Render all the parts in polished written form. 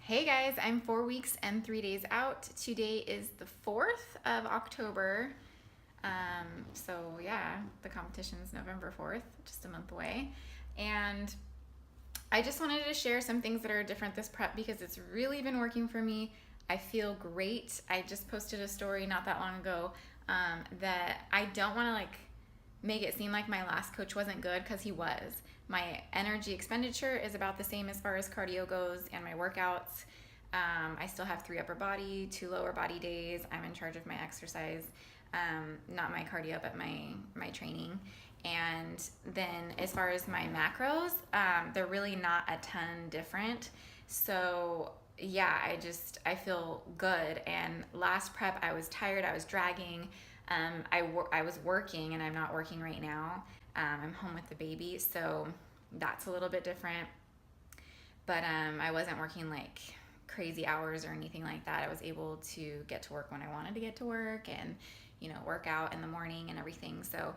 Hey guys, I'm 4 weeks and 3 days out. Today is the 4th of October. So yeah, the competition is November 4th, just a month away. And I just wanted to share some things that are different this prep because it's really been working for me. I feel great. I just posted a story not that long ago that I don't want to make it seem like my last coach wasn't good because he was. My energy expenditure is about the same as far as cardio goes and my workouts. I still have 3 upper body, 2 lower body days. I'm in charge of my exercise, not my cardio, but my training. And then as far as my macros, they're really not a ton different. So yeah, I feel good. And last prep, I was tired. I was dragging. I was working, and I'm not working right now. I'm home with the baby, so that's a little bit different. But I wasn't working like crazy hours or anything like that. I was able to get to work when I wanted to get to work, and work out in the morning and everything. So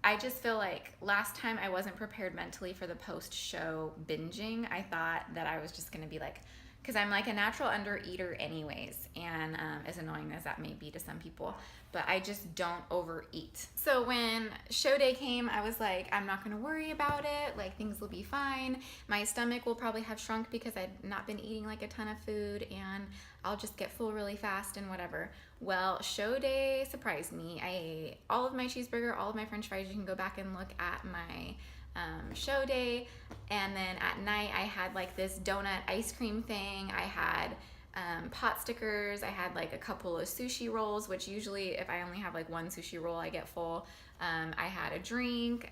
I just feel like last time I wasn't prepared mentally for the post-show binging. I thought that I was just going to be like, because I'm like a natural under-eater anyways, and as annoying as that may be to some people, but I just don't overeat. So when show day came, I was like, I'm not going to worry about it. Like, things will be fine. My stomach will probably have shrunk because I'd not been eating like a ton of food, and I'll just get full really fast and whatever. Well, show day surprised me. I ate all of my cheeseburger, all of my french fries. You can go back and look at my show day. And then at night I had like this donut ice cream thing. I had pot stickers. I had like a couple of sushi rolls, which usually if I only have like one sushi roll, I get full. I had a drink.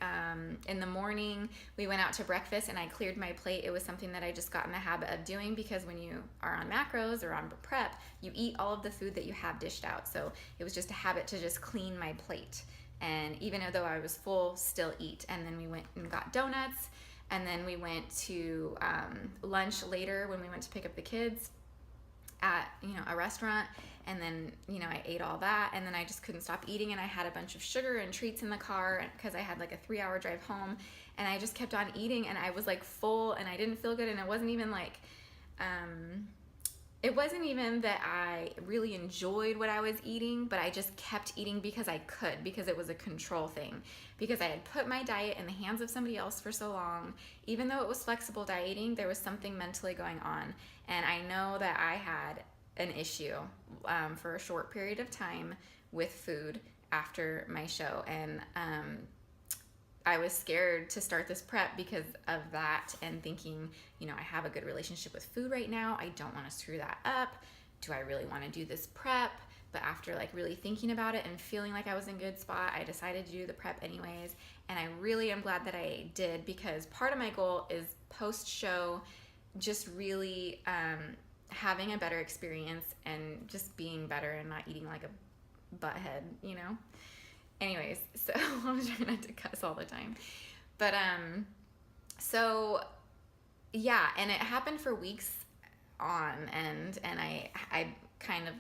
In the morning, we went out to breakfast and I cleared my plate. It was something that I just got in the habit of doing because when you are on macros or on prep, you eat all of the food that you have dished out. So it was just a habit to just clean my plate. And even though I was full, still eat. And then we went and got donuts. And then we went to lunch later when we went to pick up the kids at a restaurant. And then I ate all that, and then I just couldn't stop eating, and I had a bunch of sugar and treats in the car because I had like a 3-hour drive home, and I just kept on eating, and I was like full, and I didn't feel good. And it wasn't even like it wasn't even that I really enjoyed what I was eating, but I just kept eating because I could, because it was a control thing, because I had put my diet in the hands of somebody else for so long. Even though it was flexible dieting, there was something mentally going on, and I know that I had an issue for a short period of time with food after my show, and I was scared to start this prep because of that, and thinking, I have a good relationship with food right now. I don't want to screw that up. Do I really want to do this prep? But after like really thinking about it and feeling like I was in a good spot, I decided to do the prep anyways. And I really am glad that I did, because part of my goal is post-show just really having a better experience and just being better and not eating like a butthead. Anyways, so I'm trying not to cuss all the time. But so yeah, and it happened for weeks on end, and I kind of,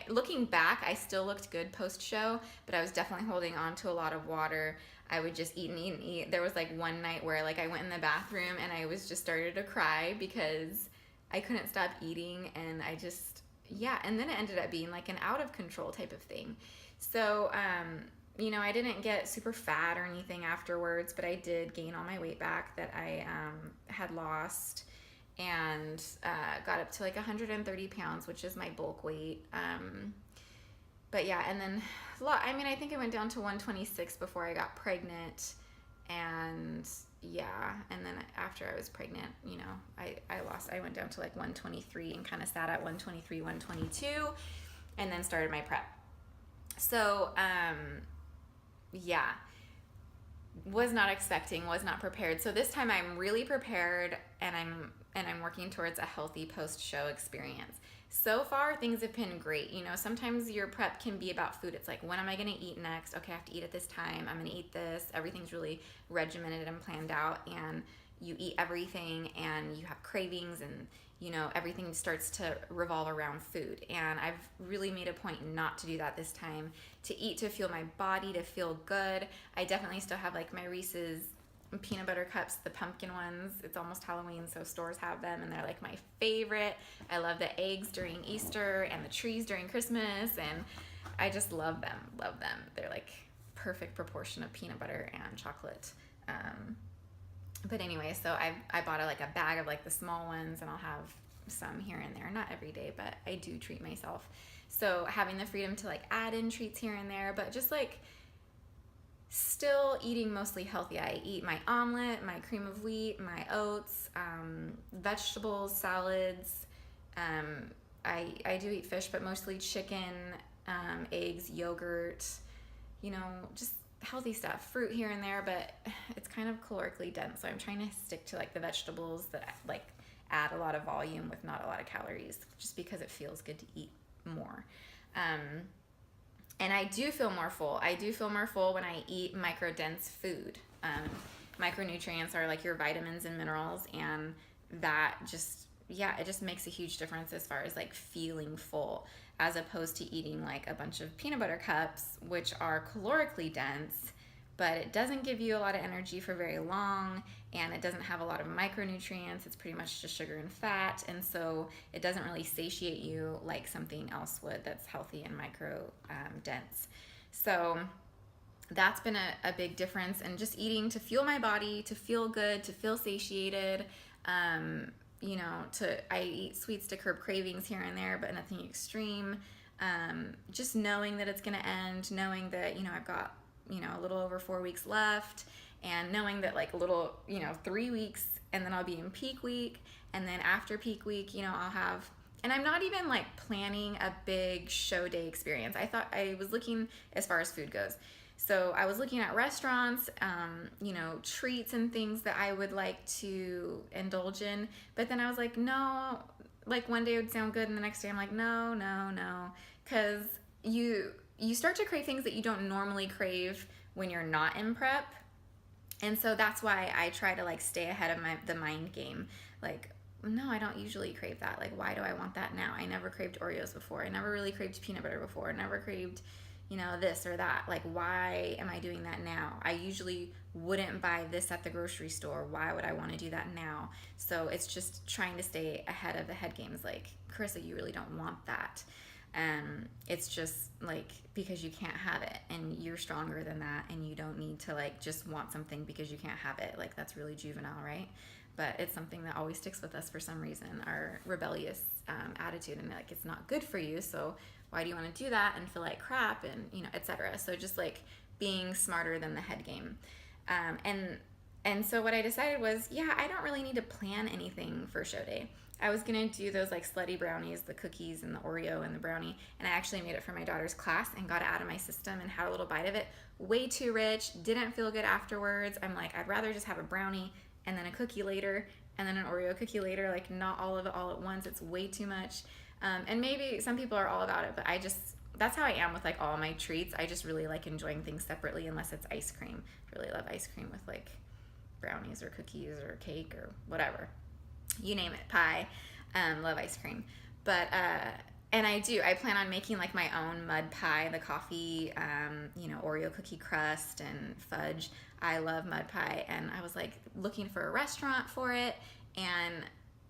looking back, I still looked good post-show, but I was definitely holding on to a lot of water. I would just eat and eat and eat. There was like one night where like I went in the bathroom and I was just started to cry because I couldn't stop eating, and I just, yeah, and then it ended up being like an out of control type of thing. So I didn't get super fat or anything afterwards, but I did gain all my weight back that I had lost, and got up to like 130 pounds, which is my bulk weight. But yeah, and then I think I went down to 126 before I got pregnant, and yeah, and then after I was pregnant, I went down to like 123 and kind of sat at 123, 122, and then started my prep. So yeah, was not expecting, was not prepared. So this time I'm really prepared, and I'm working towards a healthy post-show experience. So far, things have been great. Sometimes your prep can be about food. It's like, when am I going to eat next? Okay, I have to eat at this time. I'm going to eat this. Everything's really regimented and planned out, and you eat everything, and you have cravings, and everything starts to revolve around food. And I've really made a point not to do that this time, to eat to fuel my body, to feel good. I definitely still have like my peanut butter cups, the pumpkin ones. It's almost Halloween, so stores have them, and they're like my favorite. I love the eggs during Easter and the trees during Christmas, and I just love them. They're like perfect proportion of peanut butter and chocolate. But anyway, so I bought like a bag of like the small ones, and I'll have some here and there, not every day, but I do treat myself. So having the freedom to like add in treats here and there, but just like still eating mostly healthy. I eat my omelet, my cream of wheat, my oats, vegetables, salads. I do eat fish, but mostly chicken, eggs, yogurt, just healthy stuff, fruit here and there, but it's kind of calorically dense. So I'm trying to stick to like the vegetables that like add a lot of volume with not a lot of calories, just because it feels good to eat more. And I do feel more full. I do feel more full when I eat micro-dense food. Micronutrients are like your vitamins and minerals, and that just, it just makes a huge difference as far as like feeling full, as opposed to eating like a bunch of peanut butter cups, which are calorically dense, but it doesn't give you a lot of energy for very long, and it doesn't have a lot of micronutrients. It's pretty much just sugar and fat, and so it doesn't really satiate you like something else would that's healthy and micro dense. So that's been a big difference, and just eating to fuel my body, to feel good, to feel satiated. I eat sweets to curb cravings here and there, but nothing extreme. Just knowing that it's going to end, knowing that, I've got, a little over 4 weeks left, and knowing that like a little, 3 weeks, and then I'll be in peak week. And then after peak week, I'll have, and I'm not even like planning a big show day experience. I was looking as far as food goes. So I was looking at restaurants, treats and things that I would like to indulge in. But then I was like, no, like one day it would sound good, and the next day I'm like, no. Because you start to crave things that you don't normally crave when you're not in prep. And so that's why I try to like stay ahead of the mind game. Like, no, I don't usually crave that. Like, why do I want that now? I never craved Oreos before. I never really craved peanut butter before. I never craved this or that. Like, why am I doing that now? I usually wouldn't buy this at the grocery store. Why would I want to do that now? So it's just trying to stay ahead of the head games. Like, Carissa, you really don't want that. It's just like, because you can't have it, and you're stronger than that, and you don't need to like just want something because you can't have it. Like, that's really juvenile, right? But it's something that always sticks with us for some reason, our rebellious attitude, and like, it's not good for you, so why do you want to do that and feel like crap, and etc. So just like being smarter than the head game. And so what I decided was, I don't really need to plan anything for show day. I was gonna do those like slutty brownies, the cookies and the Oreo and the brownie, and I actually made it for my daughter's class and got it out of my system and had a little bite of it. Way too rich, didn't feel good afterwards. I'm like, I'd rather just have a brownie and then a cookie later and then an Oreo cookie later, like not all of it all at once. It's way too much. And maybe some people are all about it, but that's how I am with like all my treats. I just really like enjoying things separately, unless it's ice cream. I really love ice cream with like brownies or cookies or cake or whatever. You name it, pie. Love ice cream. But, and I plan on making like my own mud pie, the coffee, Oreo cookie crust and fudge. I love mud pie. And I was like looking for a restaurant for it. And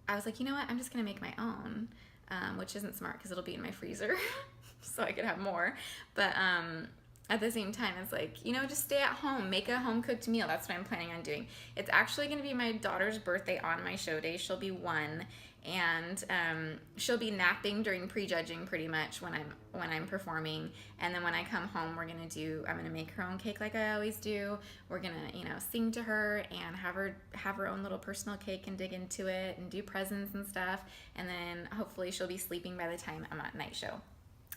I was like, you know what? I'm just going to make my own, which isn't smart because it'll be in my freezer so I could have more. But, at the same time, it's like, just stay at home, make a home-cooked meal. That's what I'm planning on doing. It's actually going to be my daughter's birthday on my show day. She'll be 1, and she'll be napping during prejudging pretty much when I'm performing. And then when I come home, I'm going to make her own cake like I always do. We're going to, sing to her and have her own little personal cake and dig into it and do presents and stuff. And then hopefully she'll be sleeping by the time I'm at night show.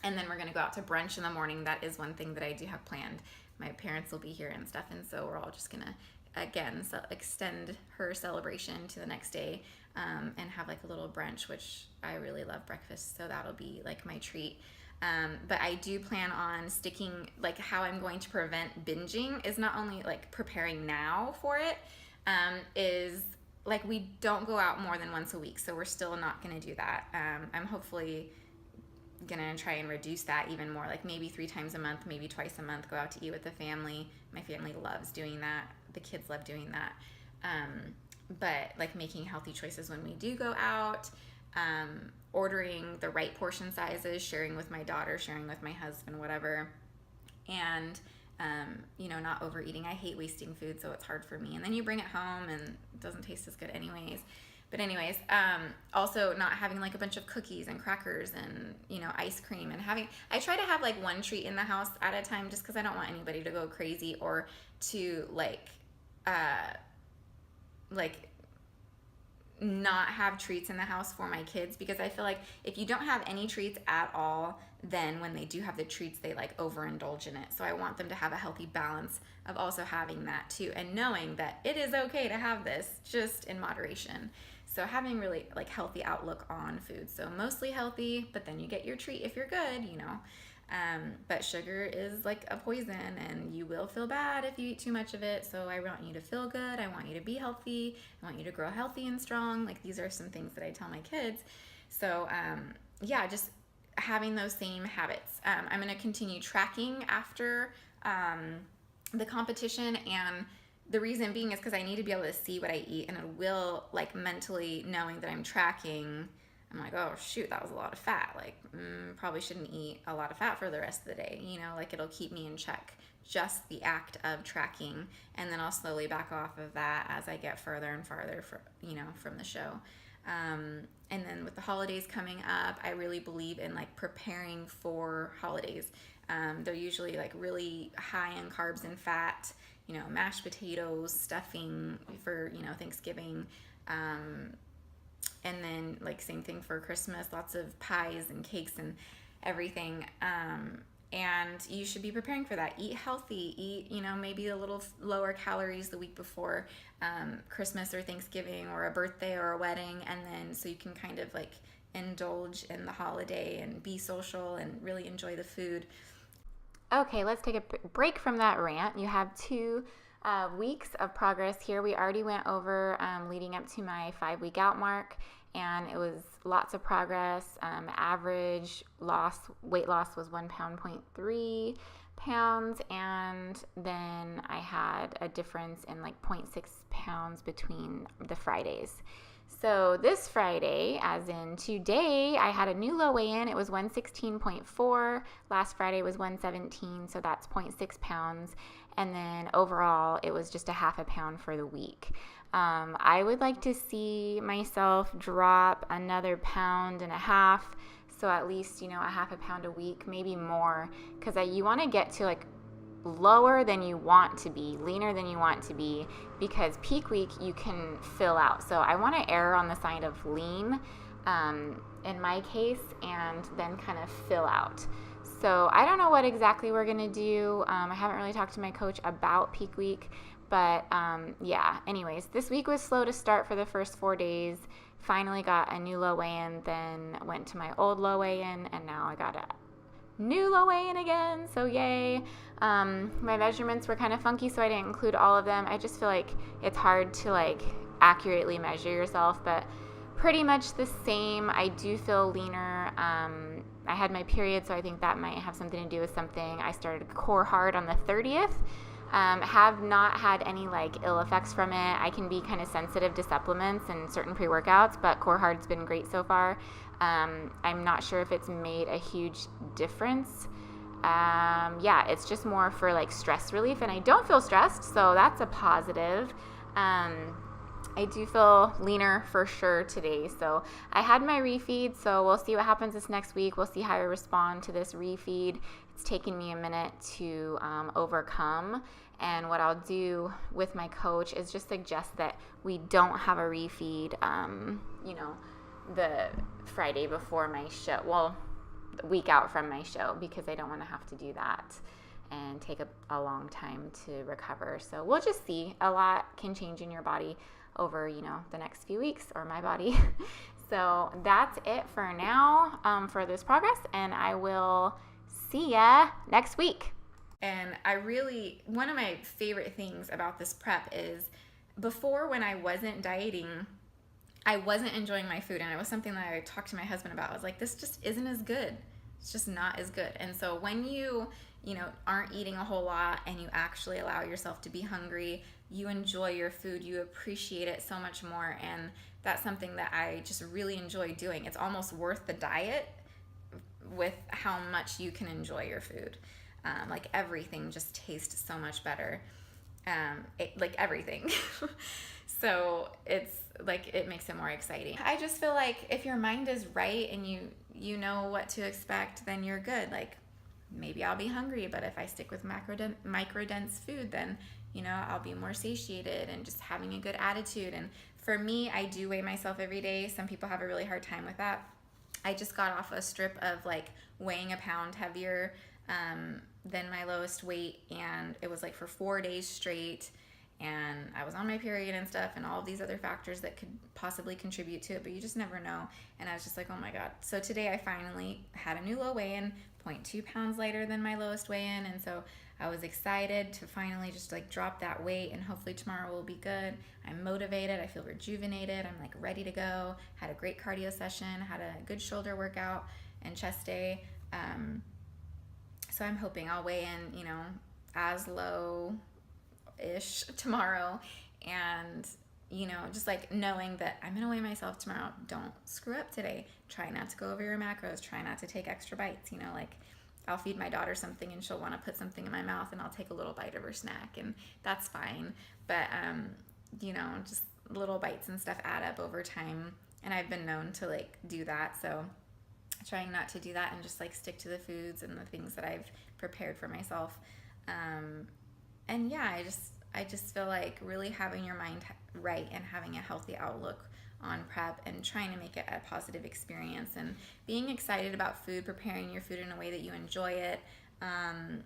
And then we're going to go out to brunch in the morning. That is one thing that I do have planned. My parents will be here and stuff, and so we're all just going to, again, extend her celebration to the next day, and have like a little brunch, which I really love breakfast, so that'll be like my treat. But I do plan on sticking, like how I'm going to prevent binging is not only like preparing now for it, is like we don't go out more than once a week, so we're still not going to do that. I'm hopefully gonna try and reduce that even more, like maybe 3 times a month, maybe twice a month, go out to eat with the family. My family loves doing that. the kids love doing that. But like making healthy choices when we do go out, ordering the right portion sizes, sharing with my daughter, sharing with my husband, whatever. And, not overeating. I hate wasting food, so it's hard for me. And then you bring it home and it doesn't taste as good anyways. But anyways, also not having like a bunch of cookies and crackers and, ice cream, and I try to have like one treat in the house at a time, just because I don't want anybody to go crazy or to like not have treats in the house for my kids, because I feel like if you don't have any treats at all, then when they do have the treats, they like overindulge in it. So I want them to have a healthy balance of also having that too, and knowing that it is okay to have this, just in moderation. So having really like healthy outlook on food. So mostly healthy, but then you get your treat if you're good, But sugar is like a poison, and you will feel bad if you eat too much of it. So I want you to feel good. I want you to be healthy. I want you to grow healthy and strong. Like, these are some things that I tell my kids. So just having those same habits. I'm going to continue tracking after the competition, and the reason being is because I need to be able to see what I eat, and it will, like, mentally knowing that I'm tracking, I'm like, oh shoot, that was a lot of fat. Like, probably shouldn't eat a lot of fat for the rest of the day. Like, it'll keep me in check, just the act of tracking. And then I'll slowly back off of that as I get further and farther from the show. And then with the holidays coming up, I really believe in like preparing for holidays. They're usually like really high in carbs and fat, mashed potatoes, stuffing for, Thanksgiving. And then like same thing for Christmas, lots of pies and cakes and everything. And you should be preparing for that. Eat healthy, eat, maybe a little lower calories the week before Christmas or Thanksgiving or a birthday or a wedding. And then so you can kind of like indulge in the holiday and be social and really enjoy the food. Okay, let's take a break from that rant. You have 2 weeks of progress here. We already went over leading up to my 5-week out mark, and it was lots of progress. Average weight loss was 1.3 pounds, and then I had a difference in like 0.6 pounds between the Fridays. So this Friday, as in today, I had a new low weigh-in. It was 116.4. Last Friday was 117, so that's 0.6 pounds. And then overall, it was just a half a pound for the week. I would like to see myself drop another 1.5 pounds, so at least, a half a pound a week, maybe more, because you want to get to like lower than you want to be, leaner than you want to be, because peak week you can fill out. So I want to err on the side of lean in my case, and then kind of fill out. So I don't know what exactly we're going to do. I haven't really talked to my coach about peak week, but anyways, this week was slow to start for the first 4 days. Finally got a new low weigh-in, then went to my old low weigh-in, and now I got a new low weigh-in again, so yay. My measurements were kind of funky, so I didn't include all of them. I just feel like it's hard to like accurately measure yourself, but pretty much the same. I do feel leaner. I had my period, so I think that might have something to do with something. I started Core Hard on the 30th. Have not had any like ill effects from it. I can be kind of sensitive to supplements and certain pre-workouts, but Core Hard's been great so far. I'm not sure if it's made a huge difference. It's just more for like stress relief, and I don't feel stressed, so that's a positive. I do feel leaner for sure today. So I had my refeed, so we'll see what happens this next week. We'll see how I respond to this refeed. It's taken me a minute to overcome, and what I'll do with my coach is just suggest that we don't have a refeed, the Friday before my show. Well, the week out from my show, because I don't want to have to do that and take a long time to recover. So we'll just see. A lot can change in your body over, the next few weeks, or my body. So that's it for now for this progress, and I will see ya next week. And one of my favorite things about this prep is, before, when I wasn't dieting, I wasn't enjoying my food, and it was something that I talked to my husband about. I was like, this just isn't as good. It's just not as good. And so when you aren't eating a whole lot, and you actually allow yourself to be hungry, you enjoy your food, you appreciate it so much more. And that's something that I just really enjoy doing. It's almost worth the diet with how much you can enjoy your food. Like everything just tastes so much better. Like everything. So it's like, it makes it more exciting. I just feel like if your mind is right and you know what to expect, then you're good. Like, maybe I'll be hungry, but if I stick with microdense food, then, you know, I'll be more satiated and just having a good attitude. And for me, I do weigh myself every day. Some people have a really hard time with that. I just got off a strip of like weighing a pound heavier than my lowest weight, and it was like for 4 days straight, and I was on my period and stuff, and all of these other factors that could possibly contribute to it, but you just never know. And I was just like, oh my God. So today I finally had a new low weigh-in, 0.2 pounds lighter than my lowest weigh-in, and so I was excited to finally just like drop that weight, and hopefully tomorrow will be good. I'm motivated, I feel rejuvenated, I'm like ready to go. Had a great cardio session, had a good shoulder workout and chest day. So I'm hoping I'll weigh in, you know, as low-ish tomorrow, and, you know, just like knowing that I'm gonna weigh myself tomorrow. Don't screw up today. Try not to go over your macros. Try not to take extra bites. You know, like I'll feed my daughter something and she'll want to put something in my mouth, and I'll take a little bite of her snack, and that's fine. But, you know, just little bites and stuff add up over time, and I've been known to like do that. So trying not to do that and just like stick to the foods and the things that I've prepared for myself. And yeah, I just feel like really having your mind right and having a healthy outlook on prep and trying to make it a positive experience, and being excited about food, preparing your food in a way that you enjoy it. I've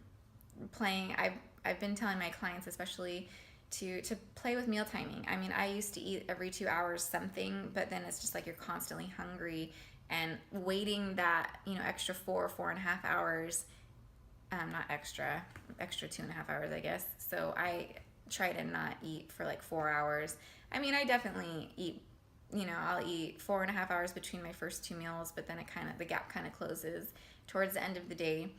been telling my clients especially to play with meal timing. I mean, I used to eat every 2 hours something, but then it's just like you're constantly hungry, and waiting that, you know, extra 4.5 hours, not extra 2.5 hours, I guess. So I try to not eat for like 4 hours. I mean, I definitely eat, you know, I'll eat 4.5 hours between my first two meals, but then the gap kind of closes towards the end of the day.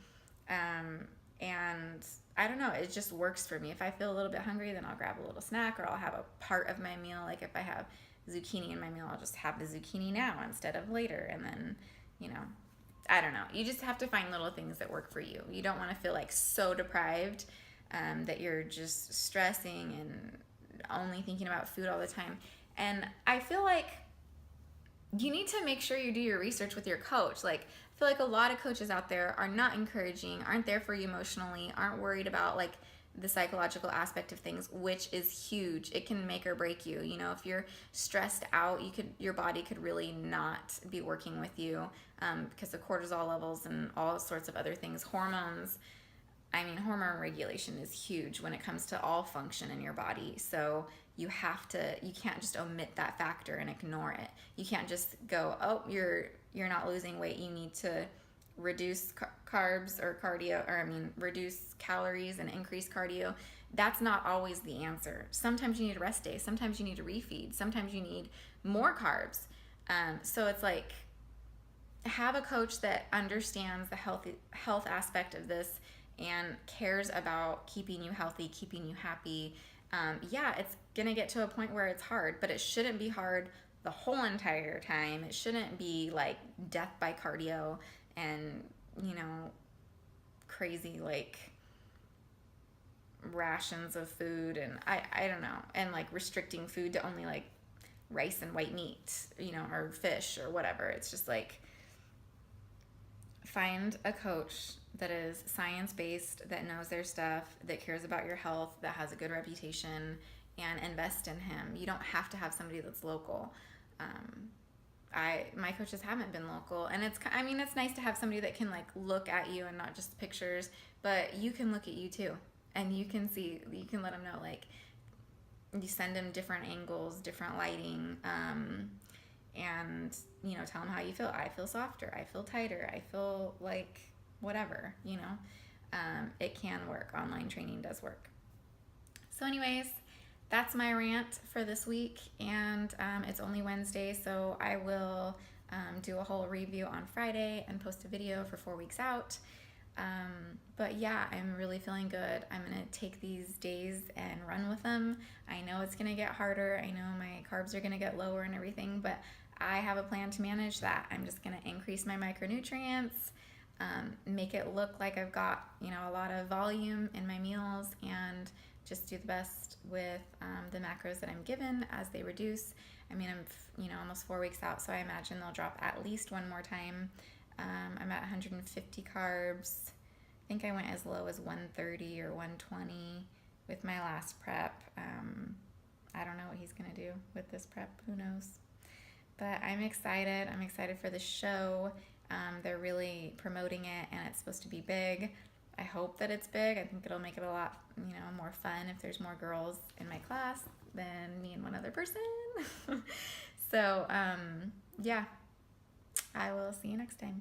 And I don't know, it just works for me. If I feel a little bit hungry, then I'll grab a little snack, or I'll have a part of my meal. Like if I have zucchini in my meal, I'll just have the zucchini now instead of later. And then, you know, I don't know. You just have to find little things that work for you. You don't want to feel like so deprived that you're just stressing and only thinking about food all the time. And I feel like you need to make sure you do your research with your coach. Like, I feel like a lot of coaches out there are not encouraging, aren't there for you emotionally, aren't worried about like the psychological aspect of things, which is huge. It can make or break you. You know, if you're stressed out, your body could really not be working with you because of cortisol levels and all sorts of other things. Hormones. I mean, hormone regulation is huge when it comes to all function in your body. So you can't just omit that factor and ignore it. You can't just go, oh, you're not losing weight. You need to reduce carbs or cardio, or reduce calories and increase cardio. That's not always the answer. Sometimes you need a rest day. Sometimes you need a refeed. Sometimes you need more carbs. So it's like, have a coach that understands the health aspect of this and cares about keeping you healthy, keeping you happy. Yeah, it's gonna get to a point where it's hard, but it shouldn't be hard the whole entire time. It shouldn't be like death by cardio and, you know, crazy like rations of food, and I don't know, and like restricting food to only like rice and white meat, you know, or fish or whatever. It's just like, find a coach that is science-based, that knows their stuff, that cares about your health, that has a good reputation, and invest in him. You don't have to have somebody that's local. My coaches haven't been local, and it's nice to have somebody that can like look at you and not just pictures, but you can look at you too, and you can let them know, like, you send them different angles, different lighting, and, you know, tell them how you feel. I feel softer, I feel tighter, I feel like whatever, you know. It can work. Online training does work. So anyways, that's my rant for this week, and it's only Wednesday, so I will do a whole review on Friday and post a video for 4 weeks out. But yeah, I'm really feeling good. I'm going to take these days and run with them. I know it's going to get harder. I know my carbs are going to get lower and everything, but I have a plan to manage that. I'm just going to increase my micronutrients, make it look like I've got, a lot of volume in my meals, and just do the best with the macros that I'm given as they reduce. I mean, I'm, almost 4 weeks out, so I imagine they'll drop at least one more time. I'm at 150 carbs. I think I went as low as 130 or 120 with my last prep. I don't know what he's going to do with this prep. Who knows? But I'm excited. I'm excited for the show. They're really promoting it, and it's supposed to be big. I hope that it's big. I think it'll make it a lot, more fun if there's more girls in my class than me and one other person. So, yeah, I will see you next time.